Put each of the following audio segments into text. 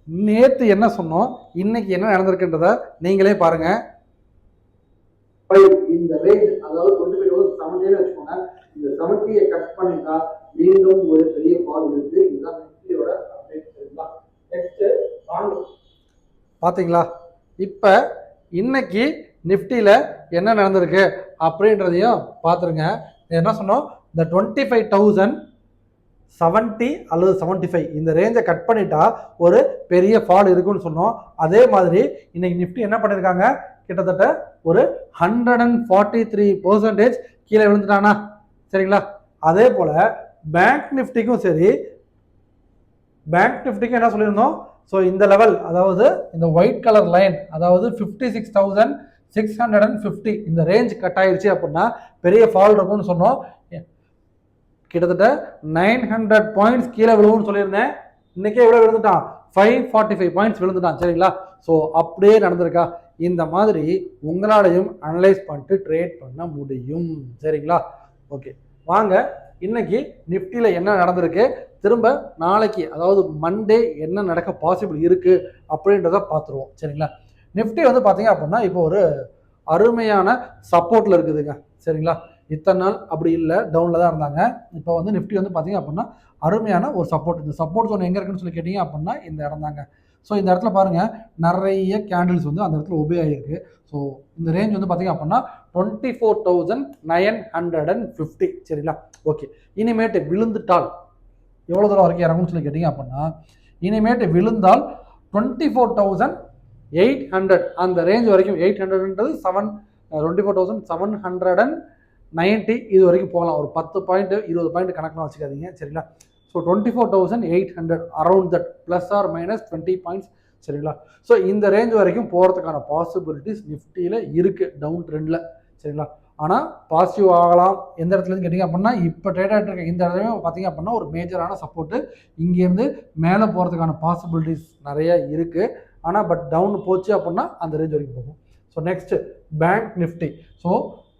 நேற்று என்ன சொன்னோம், இன்னைக்கு என்ன நடந்திருக்குன்றத நீங்களே பாருங்க. இந்த ரேஞ்ச் அதாவது 25,070 வச்சுக்கோங்க. இந்த 70 கட் பண்ணிட்டா மீண்டும் ஒரு பெரிய ஃபால் இருக்கு. இதுதான் நிஃப்டியோட அப்டேட். சரிங்களா? நெக்ஸ்ட் பாத்தீங்களா? இப்ப இன்னைக்கு நிஃப்டியில என்ன நடந்திருக்கு அப்படின்றதையும் பார்த்துருங்க. என்ன சொன்னோம், இந்த 25,070 அல்லது 75 இந்த ரேஞ்சை கட் பண்ணிட்டா ஒரு பெரிய ஃபால் இருக்குன்னு சொன்னோம். அதே மாதிரி இன்னைக்கு நிஃப்டி என்ன பண்ணியிருக்காங்க, கிட்டத்தட்ட ஒரு 143% கீழே விழுந்துட்டானா? சரிங்களா? அதே போல பேங்க் நிஃப்டிக்கும் சரி, பேங்க் நிஃப்டிக்கும் என்ன சொல்லியிருந்தோம், ஸோ இந்த லெவல் அதாவது இந்த ஒயிட் கலர் லைன் அதாவது 56,650 இந்த ரேஞ்ச் கட் ஆயிடுச்சு அப்படின்னா பெரிய ஃபால் இருக்கும்னு சொன்னோம். கிட்டத்தட்ட 900 பாயிண்ட்ஸ் கீழே விழுவும்னு சொல்லியிருந்தேன். இன்னைக்கே எவ்வளோ விழுந்துட்டான், 545 பாயிண்ட்ஸ் விழுந்துட்டான். சரிங்களா? ஸோ அப்படியே நடந்திருக்கா? இந்த மாதிரி உங்களாலையும் அனலைஸ் பண்ணிட்டு ட்ரேட் பண்ண முடியும். சரிங்களா? ஓகே, வாங்க இன்னைக்கு நிஃப்டியில என்ன நடந்திருக்கு, திரும்ப நாளைக்கு அதாவது மண்டே என்ன நடக்க பாசிபிள் இருக்கு அப்படின்றத பார்த்துருவோம். சரிங்களா? நிஃப்டி வந்து பார்த்தீங்க அப்படின்னா இப்போ ஒரு அருமையான சப்போர்ட்ல இருக்குதுங்க. சரிங்களா? இத்தனை நாள் அப்படி இல்லை, டவுன்ல தான் இருந்தாங்க. இப்போ வந்து நிஃப்டி வந்து பார்த்தீங்க அப்படின்னா அருமையான ஒரு சப்போர்ட். இந்த சப்போர்ட் ஜோன் எங்கே இருக்குன்னு சொல்லி கேட்டீங்க அப்படின்னா இந்த இடம் தாங்க. ஸோ இந்த இடத்துல பாருங்க நிறைய கேண்டில்ஸ் வந்து அந்த இடத்துல ஒபே ஆகிருக்கு. ஸோ இந்த ரேஞ்ச் வந்து பார்த்தீங்க அப்படின்னா 24,950. சரிங்களா? ஓகே, இனிமேட்டு விழுந்துட்டால் எவ்வளோ தூரம் வரைக்கும் இறங்கும்னு சொல்லி கேட்டீங்க அப்படின்னா இனிமேட்டு விழுந்தால் 24,800 அந்த ரேஞ்ச் வரைக்கும். 800ன்றது 24,790 இது வரைக்கும் போகலாம். ஒரு 10 பாயிண்ட் 20 பாயிண்ட் கணக்கெலாம் வச்சுக்காதீங்க. சரிங்களா? So 24,800 around that plus or minus 20 points. சரிங்களா? ஸோ இந்த ரேஞ்ச் வரைக்கும் போகிறதுக்கான பாசிபிலிட்டிஸ் நிஃப்டியில் இருக்குது டவுன் ட்ரெண்டில். சரிங்களா? ஆனால் பாசிட்டிவ் ஆகலாம். எந்த இடத்துலன்னு கேட்டிங்க அப்படின்னா இப்போ ட்ரேட் ஆகிட்டு இருக்க இந்த இடத்துல பார்த்தீங்க அப்படின்னா ஒரு மேஜரான சப்போர்ட்டு. இங்கேருந்து மேலே போகிறதுக்கான பாசிபிலிட்டிஸ் நிறைய இருக்குது. ஆனால் பட் டவுன் போச்சு அப்படின்னா அந்த ரேஞ்ச் வரைக்கும் போகும். So next bank Nifty. So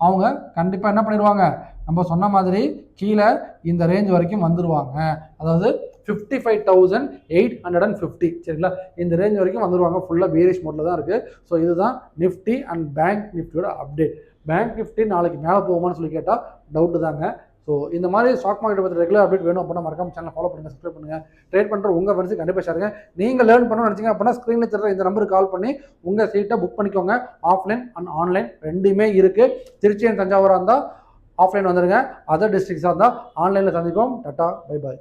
அவங்க கண்டிப்பாக என்ன பண்ணிடுவாங்க, நம்ம சொன்ன மாதிரி கீழே இந்த ரேஞ்ச் வரைக்கும் வந்துடுவாங்க. அதாவது 55,850. சரிங்களா? இந்த ரேஞ்ச் வரைக்கும் வந்துடுவாங்க. ஃபுல்லாக பேரிஷ் மோட்ல தான் இருக்குது. ஸோ இதுதான் நிஃப்டி அண்ட் பேங்க் நிஃப்டியோட அப்டேட். பேங்க் நிஃப்டி நாளைக்கு மேலே போகுமான்னு சொல்லி கேட்டால் டவுட்டு தாங்க. ஸோ இந்த மாதிரி ஸ்டாக் மார்க்கெட் பற்றி ரெகுலர் அப்டேட் வேணும் அப்படின்னா மறக்காம சேனல் ஃபாலோ பண்ணுங்கள், சப்ஸ்கிரைப் பண்ணுங்கள். ட்ரேட் பண்ணுற உங்கள் ஃப்ரெண்ட்ஸுக்கு கண்டிப்பாக ஷேருங்க. நீங்கள் லேர்ன் பண்ணணும்னு நினச்சிங்க அப்படின்னா ஸ்க்ரீனில் தர இந்த நம்பருக்கு கால் பண்ணி உங்கள் சீட்டை புக் பண்ணிக்கோங்க. ஆஃப்லைன் அண்ட் ஆன்லைன் ரெண்டுமே இருக்குது. திருச்சி அண்ட் தஞ்சாவூராக இருந்தால் ஆஃப்லைன் வந்துடுங்க. அதர் டிஸ்ட்ரிக்ஸாக இருந்தால் ஆன்லைனில் சந்திப்போம். Tata, bye bye.